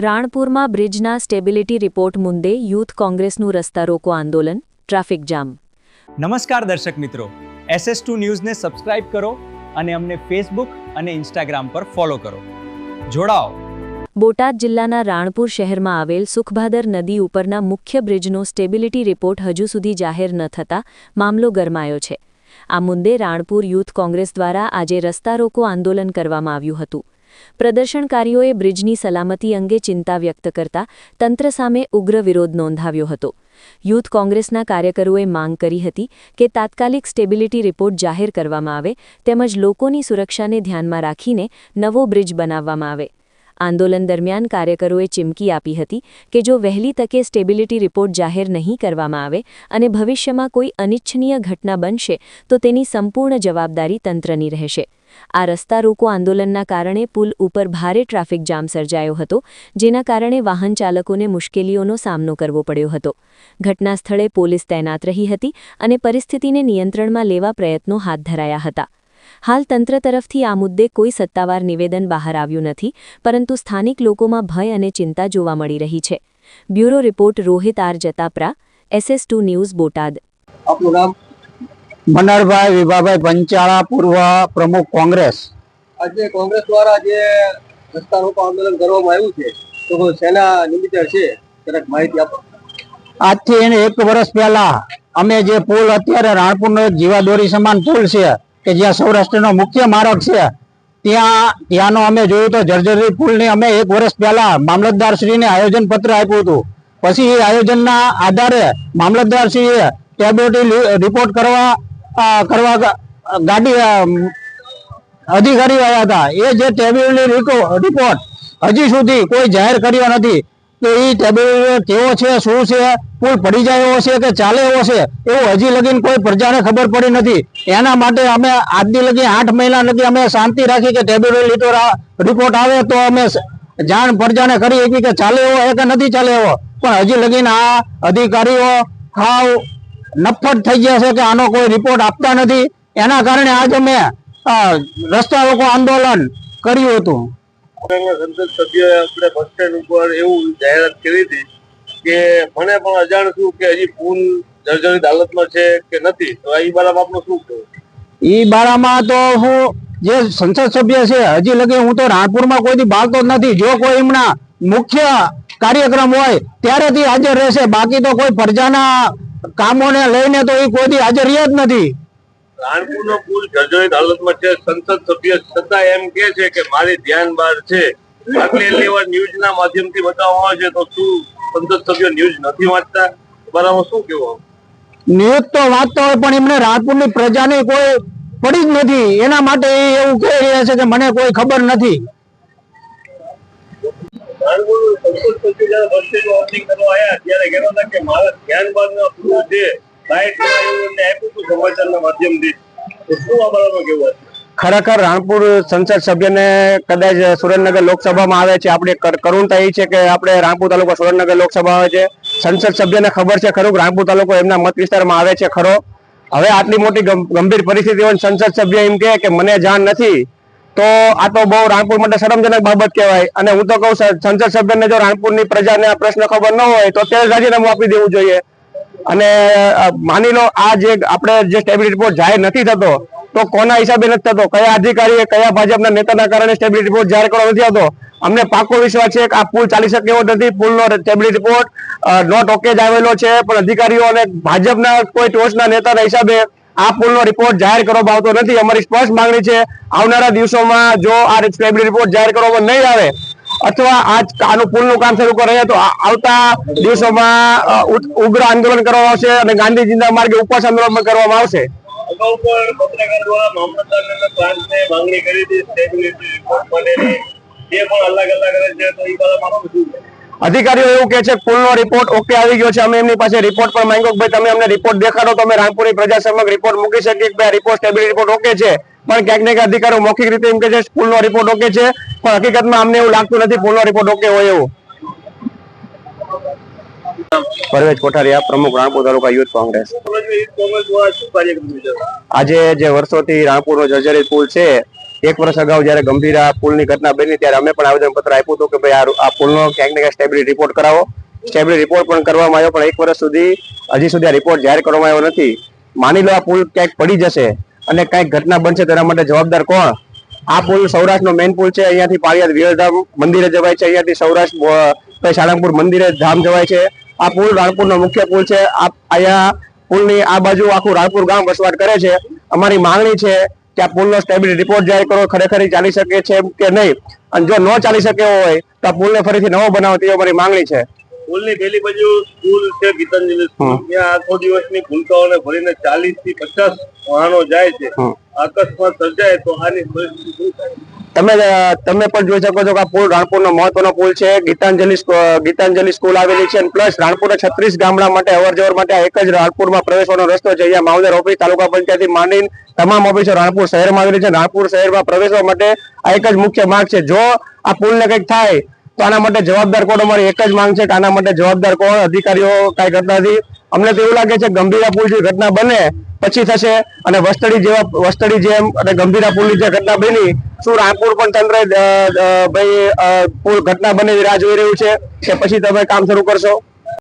રાણપુરમાં બ્રિજના stability report મુદ્દે youth કોંગ્રેસનું રસ્તા રોકો આંદોલન, ટ્રાફિક જામ. નમસ્કાર દર્શક મિત્રો, SS2 ન્યૂઝને સબસ્ક્રાઇબ કરો અને અમને ફેસબુક અને ઇન્સ્ટાગ્રામ પર ફોલો કરો. જોડાઓ. બોટાદ જિલ્લાના રાણપુર શહેરમાં આવેલ સુખભાદર નદી ઉપરના મુખ્ય બ્રિજનો સ્ટેબિલિટી રિપોર્ટ હજુ સુધી જાહેર ન થતા મામલો ગરમાયો છે. આ મુદ્દે રાણપુર યુથ કોંગ્રેસ દ્વારા આજે રસ્તા રોકો આંદોલન કરવામાં આવ્યું હતું. પ્રદર્શનકારીઓએ બ્રિજની સલામતી અંગે ચિંતા વ્યક્ત કરતા તંત્ર સામે ઉગ્ર વિરોધ નોંધાવ્યો હતો. યુથ કોંગ્રેસના કાર્યકરોએ માંગ કરી હતી કે તાત્કાલિક સ્ટેબિલિટી રિપોર્ટ જાહેર કરવામાં આવે તેમજ લોકોની સુરક્ષાને ધ્યાનમાં રાખીને નવો બ્રિજ બનાવવામાં આવે. આંદોલન દરમિયાન કાર્યકરોએ ચીમકી આપી હતી કે જો વહેલી તકે સ્ટેબિલિટી રિપોર્ટ જાહેર નહીં કરવામાં આવે અને ભવિષ્યમાં કોઈ અનિચ્છનીય ઘટના બનશે તો તેની સંપૂર્ણ જવાબદારી તંત્રની રહેશે. આ રસ્તા રોકો આંદોલનના કારણે પુલ ઉપર ભારે ટ્રાફિક જામ સર્જાયો હતો, જેના કારણે વાહન ચાલકોને મુશ્કેલીઓનો સામનો કરવો પડ્યો હતો. ઘટના સ્થળે પોલીસ તૈનાત રહી હતી અને પરિસ્થિતિને નિયંત્રણમાં લેવા પ્રયત્નો હાથ ધરાયા હતા. હાલ તંત્ર તરફથી આ મુદ્દે કોઈ સત્તાવાર નિવેદન બહાર આવ્યું નથી, પરંતુ સ્થાનિક લોકોમાં ભય અને ચિંતા જોવા મળી રહી છે. Bureau report Rohit R Jatapara, SS2 news, Botad. આપનું નામ? મનહરભાઈ વિભાભાઈ પંચાળા, પૂર્વ પ્રમુખ કોંગ્રેસ. આજે કોંગ્રેસ દ્વારા જે રસ્તા રોકો આંદોલન કરવામાં આવ્યું છે તો સેના નિમિત્તે છે, જરાક માહિતી આપો. આજથી 1 વર્ષ પહેલા અમે જે પુલ અત્યારે રાણપુરનો એક જીવાદોરી સમાન પુલ છે કે જ્યાં સૌરાષ્ટ્રનો મુખ્ય માર્ગ છે ત્યાંનો અમે જોયું તો જર્જરી પુલને અમે 1 વર્ષ પહેલા મામલતદારશ્રીને આયોજન પત્ર આપ્યું હતું. પછી એ આયોજનના આધારે મામલતદારશ્રીએ સ્ટેબિલિટી રિપોર્ટ કરવા ગાડી અધિકારીઓ આવ્યા હતા. એ જે સ્ટેબિલિટી રિપોર્ટ હજી સુધી કોઈ જાહેર કર્યો નથી કે એ સ્ટેબિલિટી કેવો છે, શું છે, પુલ પડી જાય એવો છે કે ચાલે એવો છે, એવું હજી લગીને કોઈ પ્રજાને ખબર પડી નથી. એના માટે અમે આજથી લગી 8 મહિના લગી અમે શાંતિ રાખી કે સ્ટેબિલિટી રિપોર્ટ આવે તો અમે જાણ પ્રજાને કરી હતી કે ચાલે એવો કે નથી ચાલે એવો. પણ હજી લગીને આ અધિકારીઓ હાવ નફ્ફટ થઈ ગયા છે કે આનો કોઈ રિપોર્ટ આપતા નથી. એના કારણે આજ અમે રસ્તા રોકો આંદોલન કર્યું હતું. સંસદ સભ્યોએ આપણે બસ સ્ટેન્ડ ઉપર એવું જાહેરાત કરી હતી કે મને પણ અજાણ છું કે હજી પુલ જર્જરિત હાલતમાં છે કે નથી, તો એ બારામાં આપનું શું કહેવું? એ બારામાં તો હું જે સંસદ સભ્ય છે હજી લગી હું તો રાણપુરમાં કોઈથી બાળતો જ નથી. જો કોઈ એમના મુખ્ય કાર્યક્રમ હોય ત્યારેથી હાજર રહેશે, બાકી તો કોઈ પ્રજાના કામોને લઈને તો એ કોઈથી હાજર રહ્યા જ નથી. રાણપુરનો પુલ જર્જરિત હાલતમાં છે, સંસદ સભ્ય છતાં એમ કે છે કે મારી ધ્યાન બહાર છે. આટલી વાર ન્યૂઝના માધ્યમથી બતાવવામાં આવે છે તો શું સંસદ સભ્ય ન્યૂઝ નથી વાંચતા? બરાબર, શું કેવું? ન્યૂઝ તો વાંચતો હોય પણ એમને રાણપુરની પ્રજાને કોઈ પડી જ નથી. એના માટે એવું કહી રહ્યા છે કે મને કોઈ ખબર નથી. રાણપુર સંસદ સભ્ય જયારે બસ સ્ટેન્ડ ઓપનિંગ કરવા આવ્યા ત્યારે કહેતા હતા કે મારા ધ્યાન બહારના પુલ છે, ખરેખર રાણપુર સંસદ સભ્યને કદાચ સુરેન્દ્રનગર લોકસભામાં આવે છે. આપણે કરુણતા એ છે કે આપણે રાણપુર તાલુકો સુરેન્દ્રનગર લોકસભા આવે છે. સંસદ સભ્યને ખબર છે ખરું રાણપુર તાલુકો એમના મત વિસ્તારમાં આવે છે ખરો. હવે આટલી મોટી ગંભીર પરિસ્થિતિ હોય સંસદ સભ્ય એમ કે મને જાણ નથી, તો આ તો બહુ રાણપુર માટે શરમજનક બાબત કહેવાય. અને હું તો કહું સંસદ સભ્યને જો રાણપુરની પ્રજાને આ પ્રશ્ન ખબર ન હોય તો તે રાજીનામું આપી દેવું જોઈએ. અને માની લો આ જે આપણે જે સ્ટેબિલિટી રિપોર્ટ જાહેર નથી થતો તો કોના હિસાબે નથી થતો, કયા અધિકારીએ કયા ભાજપના નેતાના કારણે સ્ટેબિલિટી રિપોર્ટ જાહેર કરવા નથી આવતો? અમને પાકો વિશ્વાસ છે કે આ પુલ ચાલી શકે એવો નથી. પુલનો સ્ટેબિલિટી રિપોર્ટ નોટ ઓકે જ આવેલો છે, પણ અધિકારીઓ અને ભાજપના કોઈ ટોચના નેતાના હિસાબે આ પુલનો રિપોર્ટ જાહેર કરવામાં આવતો નથી. અમારી સ્પષ્ટ માંગણી છે આવનારા દિવસોમાં જો આ સ્ટેબિલિટી રિપોર્ટ જાહેર કરવામાં નહીં આવે અથવા આનું પુલનું કામ શરૂ કરે તો આવતા દિવસોમાં ઉગ્ર આંદોલન કરવામાં આવશે અને ગાંધીજીના માર્ગે ઉપવાસ આંદોલન કરવામાં આવશે. અગાઉ પણ પત્રકાર દ્વારા મામલતદારના પ્રાંતને માંગણી કરી હતી સ્ટેબિલિટી રિપોર્ટ માટેની, એ પણ અલગ રહે છે, તો એ બારામાં શું? અધિકારીઓ એવું કે છે પુલનો રિપોર્ટ ઓકે આવી ગયો છે. અમે એમની પાસે રિપોર્ટ પણ માંગ્યો કે ભાઈ તમે અમને રિપોર્ટ દેખાડો તો અમે રાણપુરની પ્રજા સમક્ષ રિપોર્ટ મૂકી શકીએ કે ભાઈ રિપોર્ટ સ્ટેબિલિટી રિપોર્ટ ઓકે છે. પણ ક્યાંક ને ક્યાંક અધિકારીઓ મૌખિક રીતે એમ કે છે પુલનો રિપોર્ટ ઓકે છે, પણ હકીકતમાં અમને એવું લાગતું નથી પુલનો રિપોર્ટ ઓકે હોય એવું. પરવેજ કોઠારિયા, પ્રમુખ રાણપુર તાલુકા યુથ કોંગ્રેસ. આજે જે વર્ષોથી રાણપુરનો જર્જરિત પુલ છે 1 વર્ષ અગાઉ જ્યારે ગંભીરા પુલની ઘટના બની ત્યારે અમે પણ આવેદનપત્ર આપ્યું હતું કે ભાઈ આ પુલનો ક્યાંક ને ક્યાંક સ્ટેબિલિટી રિપોર્ટ કરાવો. સ્ટેબિલિટી રિપોર્ટ પણ કરવામાં આવ્યો, પણ 1 વર્ષ સુધી હજી સુધી આ રિપોર્ટ જાહેર કરવામાં આવ્યો નથી. માની લો આ પુલ ક્યાંક પડી જશે અને કંઈક ઘટના બનશે તો એના માટે જવાબદાર કોણ? આ પુલ સૌરાષ્ટ્રનો મેઇન પુલ છે. અહીંયાથી પાળિયાદ વિરધામ મંદિરે જવાય છે, અહીંયાથી સૌરાષ્ટ્ર સાળંગપુર મંદિરે ધામ જવાય છે. આ પુલ રાણપુરનો મુખ્ય પુલ છે. અહીંયા પુલની આ બાજુ આખું રાણપુર ગામ વસવાટ કરે છે. અમારી માંગણી છે કે આ પુલનો સ્ટેબિલિટી રિપોર્ટ જાહેર કરો, ખરેખર ચાલી શકે છે કે નહીં, અને જો ન ચાલી શકે હોય તો આ પુલને ફરીથી નવો બનાવો તેવી અમારી માંગણી છે. પુલની પેલી બાજુ સ્કૂલ છે ગીતાંજલિ સ્કૂલ, ત્યાં આખો દિવસની ભૂલકાઓને ભરીને 40 થી 50 વાહનો જાય છે. અકસ્માત સર્જાય તો આની પરિસ્થિતિ શું થાય? તમે પણ જોઈ શકો છો કે આ પુલ રાણપુરનો મહત્વનો પુલ છે. ગીતાંજલિ સ્કૂલ આવેલી છે, પ્લસ રાણપુરના 36 ગામડા માટે અવરજવર માટે આ એક જ રાણપુરમાં પ્રવેશવાનો રસ્તો છે. અહીંયા મામલતદાર ઓફિસ, તાલુકા પંચાયતથી માંડીને તમામ ઓફિસો રાણપુર શહેરમાં આવેલી છે. રાણપુર શહેરમાં પ્રવેશવા માટે આ એક જ મુખ્ય માર્ગ છે. જો આ પુલને કંઈક થાય તો આના માટે જવાબદાર કોણ? અમારી એક જ માંગ છે કે આના માટે જવાબદાર કોણ? અધિકારીઓ કાંઈ કરતા નથી. અમને તો એવું લાગે છે ગંભીરા પુલ જે ઘટના બને પછી થશે, અને વસ્તડી જેમ અને ગંભીરા પુલની જે ઘટના બની, શું રાણપુર પણ તંત્ર ભાઈ પુલ ઘટના બને રાહ જોઈ રહ્યું છે કે પછી તમે કામ શરૂ કરશો?